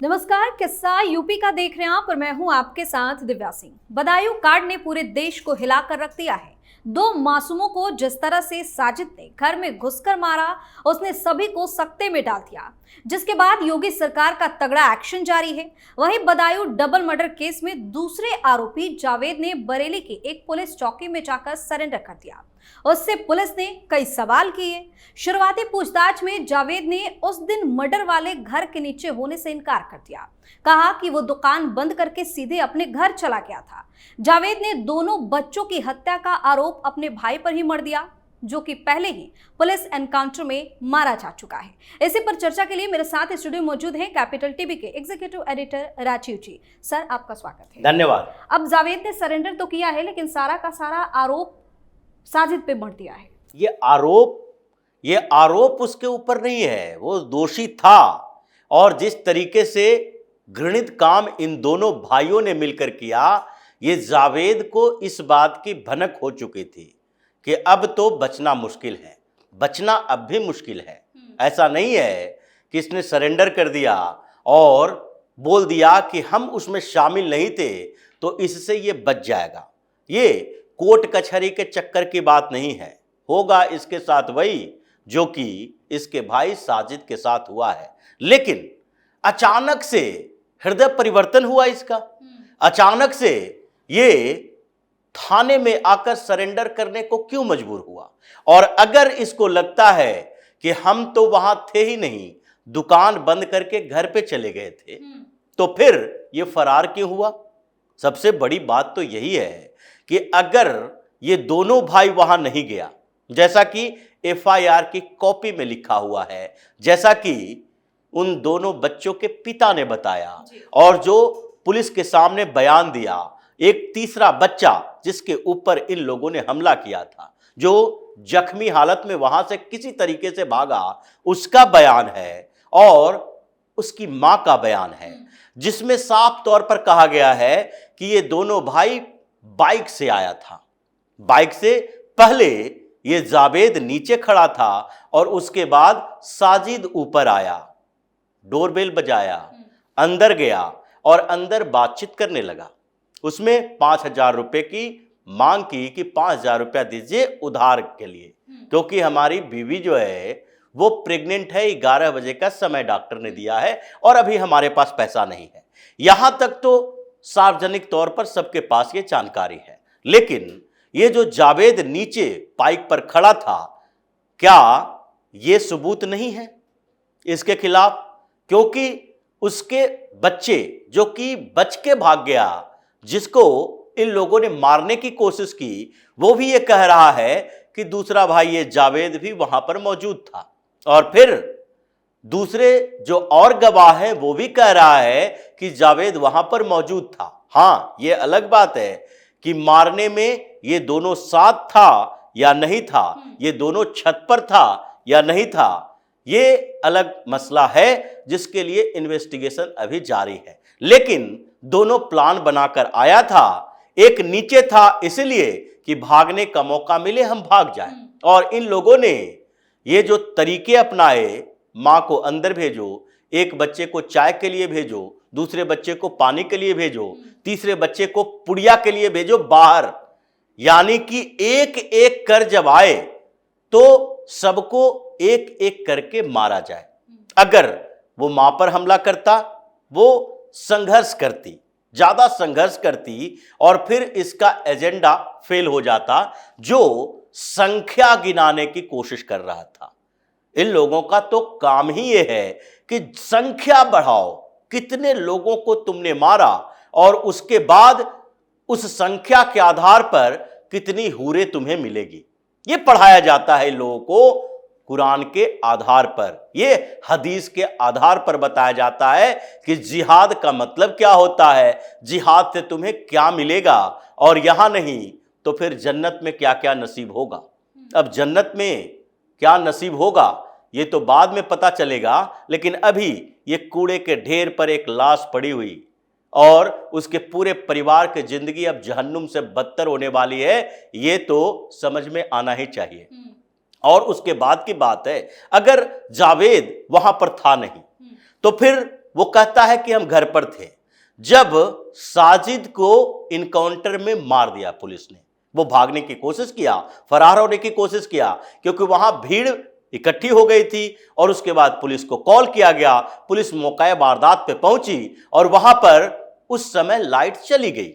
नमस्कार, किस्सा यूपी का देख रहे हैं आप और मैं हूं आपके साथ दिव्या सिंह। बदायूं कांड ने पूरे देश को हिलाकर रख दिया है। दो मासूमों को जिस तरह से साजिद ने घर में घुसकर मारा, उसने सभी को सकते में डाल दिया, जिसके बाद योगी सरकार का तगड़ा एक्शन जारी है। वहीं बदायूं डबल मर्डर केस में दूसरे आरोपी जावेद ने बरेली की एक पुलिस चौकी में जाकर सरेंडर कर दिया। उससे पुलिस ने कई सवाल किए। शुरुआती पूछताछ में जावेद ने उस दिन मर्डर वाले घर के नीचे होने से इनकार कर दिया। कहा कि वो दुकान बंद करके सीधे अपने घर चला गया था। जावेद ने दोनों बच्चों की हत्या का आरोप अपने भाई पर ही मढ़ दिया, जो कि पहले ही पुलिस एनकाउंटर में मारा जा चुका है। इसी पर चर्चा के लिए मेरे साथ स्टूडियो मौजूद हैं कैपिटल टीवी के एग्जीक्यूटिव एडिटर राजीव जी। सर, आपका स्वागत है। धन्यवाद। अब जावेद ने सरेंडर तो किया है, लेकिन सारा का सारा आरोप साजिद पे मढ़ दिया है। ये आरोप उसके ऊपर नहीं है, वो दोषी था। और जिस तरीके से घृणित काम इन दोनों भाइयों ने मिलकर किया, ये जावेद को इस बात की भनक हो चुकी थी कि अब तो बचना मुश्किल है, बचना अब भी मुश्किल है। ऐसा नहीं है कि इसने सरेंडर कर दिया और बोल दिया कि हम उसमें शामिल नहीं थे तो इससे ये बच जाएगा। ये कोर्ट कचहरी के चक्कर की बात नहीं है। होगा इसके साथ वही जो कि इसके भाई साजिद के साथ हुआ है। लेकिन अचानक से हृदय परिवर्तन हुआ इसका। अचानक से ये थाने में आकर सरेंडर करने को क्यों मजबूर हुआ? और अगर इसको लगता है कि हम तो वहां थे ही नहीं, दुकान बंद करके घर पे चले गए थे, तो फिर ये फरार क्यों हुआ? सबसे बड़ी बात तो यही है कि अगर ये दोनों भाई वहां नहीं गया, जैसा कि एफआईआर की कॉपी में लिखा हुआ है, जैसा कि उन दोनों बच्चों के पिता ने बताया और जो पुलिस के सामने बयान दिया, एक तीसरा बच्चा जिसके ऊपर इन लोगों ने हमला किया था, जो जख्मी हालत में वहां से किसी तरीके से भागा, उसका बयान है और उसकी मां का बयान है, जिसमें साफ तौर पर कहा गया है कि ये दोनों भाई बाइक से आया था। बाइक से पहले ये जावेद नीचे खड़ा था और उसके बाद साजिद ऊपर आया, डोरबेल बजाया, अंदर गया और अंदर बातचीत करने लगा। उसमें 5,000 रुपए की मांग की कि 5,000 रुपया दीजिए उधार के लिए, क्योंकि हमारी बीवी जो है वो प्रेग्नेंट है, 11 बजे का समय डॉक्टर ने दिया है और अभी हमारे पास पैसा नहीं है। यहां तक तो सार्वजनिक तौर पर सबके पास ये जानकारी है। लेकिन ये जो जावेद नीचे बाइक पर खड़ा था, क्या ये सबूत नहीं है इसके खिलाफ? क्योंकि उसके बच्चे जो कि बच के भाग गया, जिसको इन लोगों ने मारने की कोशिश की, वो भी ये कह रहा है कि दूसरा भाई ये जावेद भी वहां पर मौजूद था। और फिर दूसरे जो और गवाह हैं वो भी कह रहा है कि जावेद वहां पर मौजूद था। हां, ये अलग बात है कि मारने में ये दोनों साथ था या नहीं था, ये दोनों छत पर था या नहीं था, ये अलग मसला है जिसके लिए इन्वेस्टिगेशन अभी जारी है। लेकिन दोनों प्लान बनाकर आया था। एक नीचे था इसलिए कि भागने का मौका मिले, हम भाग जाएं। और इन लोगों ने ये जो तरीके अपनाए, मां को अंदर भेजो, एक बच्चे को चाय के लिए भेजो, दूसरे बच्चे को पानी के लिए भेजो, तीसरे बच्चे को पुड़िया के लिए भेजो बाहर, यानी कि एक एक कर जब आए तो सबको एक एक करके मारा जाए। अगर वो मां पर हमला करता, वो संघर्ष करती, ज्यादा संघर्ष करती और फिर इसका एजेंडा फेल हो जाता, जो संख्या गिनाने की कोशिश कर रहा था। इन लोगों का तो काम ही ये है कि संख्या बढ़ाओ, कितने लोगों को तुमने मारा और उसके बाद उस संख्या के आधार पर कितनी हूरें तुम्हें मिलेगी। ये पढ़ाया जाता है लोगों को कुरान के आधार पर, ये हदीस के आधार पर बताया जाता है कि जिहाद का मतलब क्या होता है, जिहाद से तुम्हें क्या मिलेगा, और यहां नहीं तो फिर जन्नत में क्या क्या नसीब होगा। अब जन्नत में क्या नसीब होगा ये तो बाद में पता चलेगा, लेकिन अभी ये कूड़े के ढेर पर एक लाश पड़ी हुई और उसके पूरे परिवार की जिंदगी अब जहन्नुम से बदतर होने वाली है, ये तो समझ में आना ही चाहिए। और उसके बाद की बात है, अगर जावेद वहां पर था नहीं तो फिर वो कहता है कि हम घर पर थे जब साजिद को इनकाउंटर में मार दिया पुलिस ने। वो भागने की कोशिश किया, फरार होने की कोशिश किया, क्योंकि वहां भीड़ इकट्ठी हो गई थी। और उसके बाद पुलिस को कॉल किया गया, पुलिस मौके वारदात पे पहुंची और वहां पर उस समय लाइट चली गई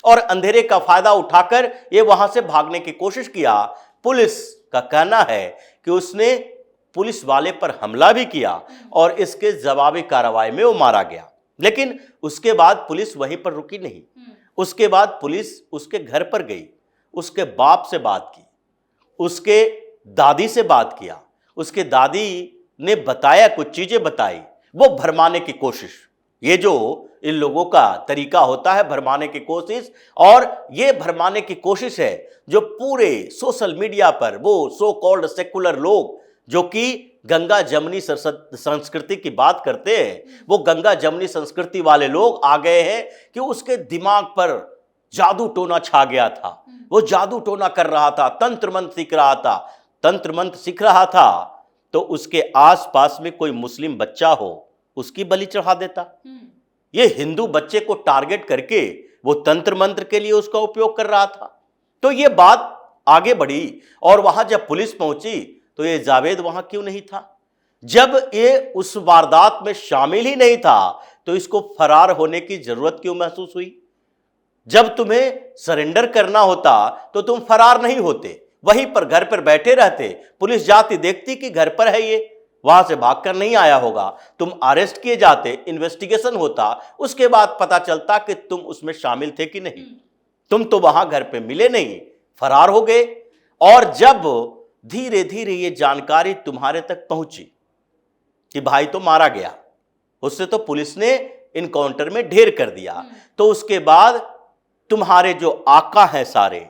और अंधेरे का फायदा उठाकर ये वहां से भागने की कोशिश किया। पुलिस का कहना है कि उसने पुलिस वाले पर हमला भी किया और इसके जवाबी कार्रवाई में वो मारा गया। लेकिन उसके बाद पुलिस वहीं पर रुकी नहीं। उसके बाद पुलिस उसके घर पर गई, उसके बाप से बात की, उसके दादी से बात किया। उसके दादी ने बताया, कुछ चीजें बताई, वो भरमाने की कोशिश। ये जो इन लोगों का तरीका होता है भरमाने की कोशिश, और ये भरमाने की कोशिश है जो पूरे सोशल मीडिया पर वो सो कॉल्ड सेकुलर लोग जो कि गंगा जमनी संस्कृति की बात करते हैं, वो गंगा जमनी संस्कृति वाले लोग आ गए हैं कि उसके दिमाग पर जादू टोना छा गया था। वो जादू टोना कर रहा था, तंत्र मंत्र सीख रहा था। तंत्र मंत्र सीख रहा था तो उसके आसपास में कोई मुस्लिम बच्चा हो, उसकी बलि चढ़ा देता। ये हिंदू बच्चे को टारगेट करके वो तंत्र मंत्र के लिए उसका उपयोग कर रहा था। तो ये बात आगे बढ़ी और वहां जब पुलिस पहुंची तो ये जावेद वहां क्यों नहीं था? जब ये उस वारदात में शामिल ही नहीं था तो इसको फरार होने की जरूरत क्यों महसूस हुई? जब तुम्हें सरेंडर करना होता तो तुम फरार नहीं होते, वहीं पर घर पर बैठे रहते। पुलिस जाती, देखती कि घर पर है ये, वहां से भागकर नहीं आया होगा, तुम अरेस्ट किए जाते, इन्वेस्टिगेशन होता, उसके बाद पता चलता कि तुम उसमें शामिल थे कि नहीं। तुम तो वहां घर पे मिले नहीं, फरार हो गए। और जब धीरे धीरे ये जानकारी तुम्हारे तक पहुंची कि भाई तो मारा गया, उससे तो पुलिस ने इनकाउंटर में ढेर कर दिया, तो उसके बाद तुम्हारे जो आका हैं सारे,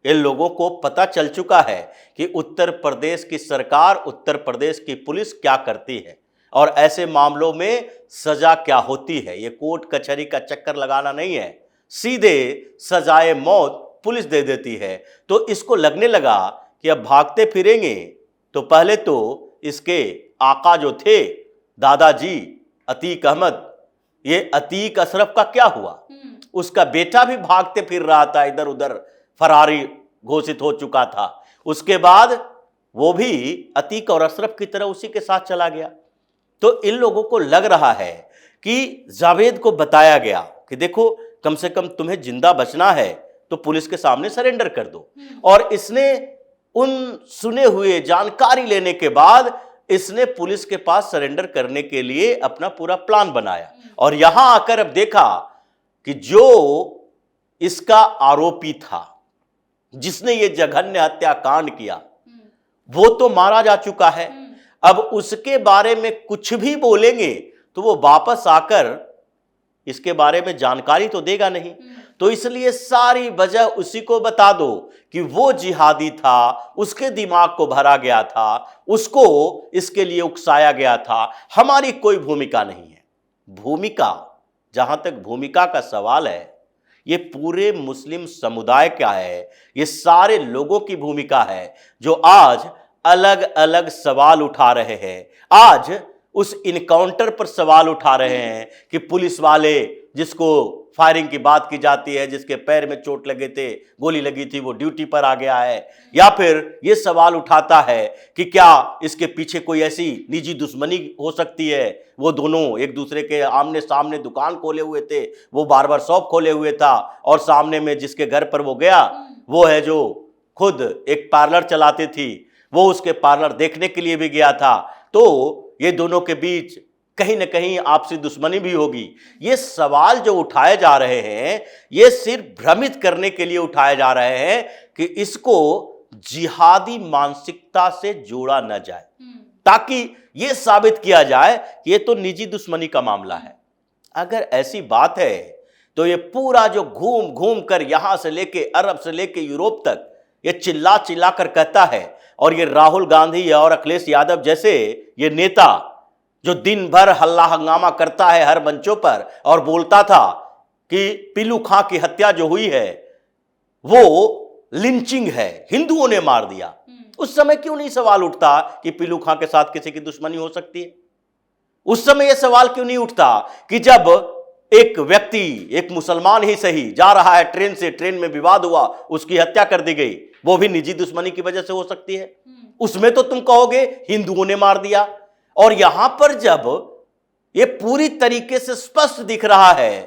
इन लोगों को पता चल चुका है कि उत्तर प्रदेश की सरकार, उत्तर प्रदेश की पुलिस क्या करती है और ऐसे मामलों में सजा क्या होती है। ये कोर्ट कचहरी का चक्कर लगाना नहीं है, सीधे सजाए मौत पुलिस दे देती है। तो इसको लगने लगा कि अब भागते फिरेंगे तो पहले तो इसके आका जो थे दादाजी अतीक अहमद, ये अतीक अशरफ का क्या हुआ? उसका बेटा भी भागते फिर रहा था, इधर उधर फरारी घोषित हो चुका था। उसके बाद वो भी अतीक और अशरफ की तरह उसी के साथ चला गया। तो इन लोगों को लग रहा है कि जावेद को बताया गया कि देखो कम से कम तुम्हें जिंदा बचना है तो पुलिस के सामने सरेंडर कर दो। और इसने उन सुने हुए जानकारी लेने के बाद इसने पुलिस के पास सरेंडर करने के लिए अपना पूरा प्लान बनाया। और यहां आकर अब देखा कि जो इसका आरोपी था, जिसने ये जघन्य हत्याकांड किया, वो तो मारा जा चुका है। अब उसके बारे में कुछ भी बोलेंगे तो वो वापस आकर इसके बारे में जानकारी तो देगा नहीं। तो इसलिए सारी वजह उसी को बता दो कि वो जिहादी था, उसके दिमाग को भरा गया था, उसको इसके लिए उकसाया गया था। हमारी कोई भूमिका नहीं है। भूमिका, जहां तक भूमिका का सवाल है, ये पूरे मुस्लिम समुदाय का है, ये सारे लोगों की भूमिका है जो आज अलग अलग सवाल उठा रहे हैं। आज उस इनकाउंटर पर सवाल उठा रहे हैं कि पुलिस वाले, जिसको फायरिंग की बात की जाती है, जिसके पैर में चोट लगे थे, गोली लगी थी, वो ड्यूटी पर आ गया है। या फिर ये सवाल उठाता है कि क्या इसके पीछे कोई ऐसी निजी दुश्मनी हो सकती है? वो दोनों एक दूसरे के आमने सामने दुकान खोले हुए थे, वो बार्बर शॉप खोले हुए था, और सामने में जिसके घर पर वो गया वो है जो खुद एक पार्लर चलाती थी, वो उसके पार्लर देखने के लिए भी गया था। तो ये दोनों के बीच कहीं ना कहीं आपसी दुश्मनी भी होगी। ये सवाल जो उठाए जा रहे हैं, ये सिर्फ भ्रमित करने के लिए उठाए जा रहे हैं कि इसको जिहादी मानसिकता से जोड़ा न जाए, ताकि ये साबित किया जाए कि ये तो निजी दुश्मनी का मामला है। अगर ऐसी बात है तो ये पूरा जो घूम घूम कर यहां से लेके अरब से लेके यूरोप तक ये चिल्ला चिल्ला कर कहता है, और ये राहुल गांधी और अखिलेश यादव जैसे ये नेता जो दिन भर हल्ला हंगामा करता है हर मंचों पर और बोलता था कि पीलू खां की हत्या जो हुई है वो लिंचिंग है, हिंदुओं ने मार दिया, उस समय क्यों नहीं सवाल उठता कि पीलू खां के साथ किसी की दुश्मनी हो सकती है? उस समय यह सवाल क्यों नहीं उठता कि जब एक व्यक्ति, एक मुसलमान ही सही, जा रहा है ट्रेन से, ट्रेन में विवाद हुआ, उसकी हत्या कर दी गई, वो भी निजी दुश्मनी की वजह से हो सकती है। उसमें तो तुम कहोगे हिंदुओं ने मार दिया। और यहां पर जब ये पूरी तरीके से स्पष्ट दिख रहा है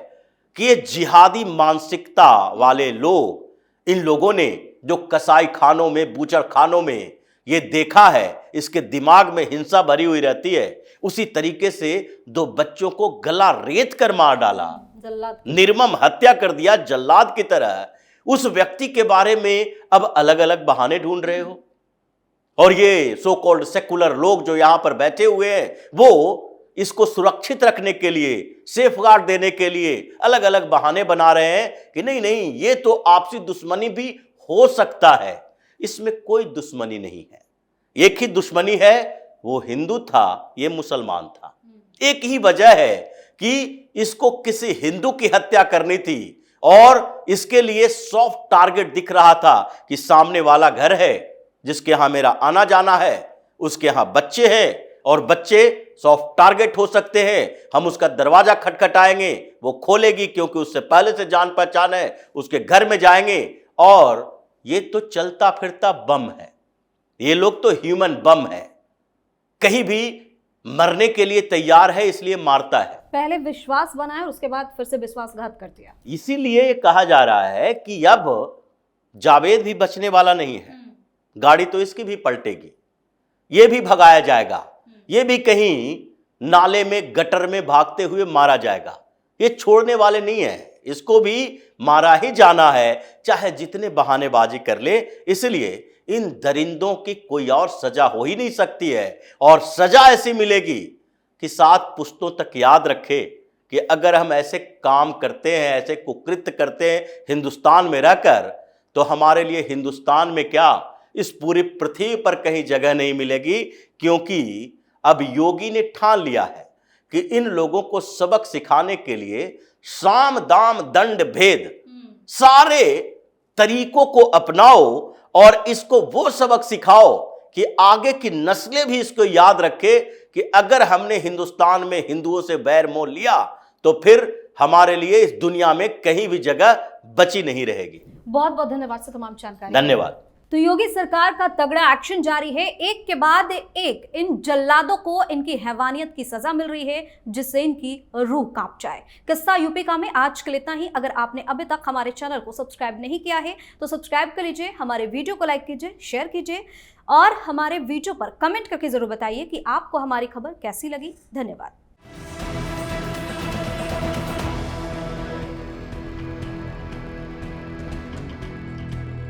कि ये जिहादी मानसिकता वाले लोग, इन लोगों ने जो कसाई खानों में, बूचड़ खानों में ये देखा है, इसके दिमाग में हिंसा भरी हुई रहती है, उसी तरीके से 2 बच्चों को गला रेत कर मार डाला, जल्लाद, निर्मम हत्या कर दिया जल्लाद की तरह। उस व्यक्ति के बारे में अब अलग अलग बहाने ढूंढ रहे हो। और ये सो कॉल्ड सेकुलर लोग जो यहां पर बैठे हुए हैं, वो इसको सुरक्षित रखने के लिए, सेफ गार्ड देने के लिए अलग अलग बहाने बना रहे हैं कि नहीं नहीं, ये तो आपसी दुश्मनी भी हो सकता है। इसमें कोई दुश्मनी नहीं है। एक ही दुश्मनी है, वो हिंदू था, ये मुसलमान था। एक ही वजह है कि इसको किसी हिंदू की हत्या करनी थी और इसके लिए सॉफ्ट टारगेट दिख रहा था कि सामने वाला घर है जिसके यहां मेरा आना जाना है, उसके यहां बच्चे हैं और बच्चे सॉफ्ट टारगेट हो सकते हैं। हम उसका दरवाजा खटखटाएंगे, वो खोलेगी क्योंकि उससे पहले से जान पहचान है, उसके घर में जाएंगे और ये तो चलता फिरता बम है, ये लोग तो ह्यूमन बम है, कहीं भी मरने के लिए तैयार है, इसलिए मारता है। पहले विश्वास बनाया और उसके बाद फिर से विश्वासघात कर दिया। इसीलिए ये कहा जा रहा है कि अब जावेद भी बचने वाला नहीं है, गाड़ी तो इसकी भी पलटेगी, ये भी भगाया जाएगा, ये भी कहीं नाले में, गटर में भागते हुए मारा जाएगा। ये छोड़ने वाले नहीं है, इसको भी मारा ही जाना है, चाहे जितने बहानेबाजी कर ले। इसलिए इन दरिंदों की कोई और सजा हो ही नहीं सकती है, और सजा ऐसी मिलेगी कि 7 पुश्तों तक याद रखे कि अगर हम ऐसे काम करते हैं, ऐसे कुकृत्य करते हैं हिंदुस्तान में रहकर, तो हमारे लिए हिंदुस्तान में क्या, इस पूरी पृथ्वी पर कहीं जगह नहीं मिलेगी। क्योंकि अब योगी ने ठान लिया है कि इन लोगों को सबक सिखाने के लिए साम दाम दंड भेद सारे तरीकों को अपनाओ और इसको वो सबक सिखाओ कि आगे की नस्लें भी इसको याद रखे कि अगर हमने हिंदुस्तान में हिंदुओं से बैर मोल लिया तो फिर हमारे लिए इस दुनिया में कहीं भी जगह बची नहीं रहेगी। बहुत बहुत धन्यवाद सर तमाम जानकारी। धन्यवाद। तो योगी सरकार का तगड़ा एक्शन जारी है, एक के बाद एक इन जल्लादों को इनकी हैवानियत की सजा मिल रही है, जिससे इनकी रूह कांप जाए। किस्सा यूपी का में आज के लिए इतना ही। अगर आपने अभी तक हमारे चैनल को सब्सक्राइब नहीं किया है तो सब्सक्राइब कर लीजिए, हमारे वीडियो को लाइक कीजिए, शेयर कीजिए और हमारे वीडियो पर कमेंट करके जरूर बताइए कि आपको हमारी खबर कैसी लगी। धन्यवाद।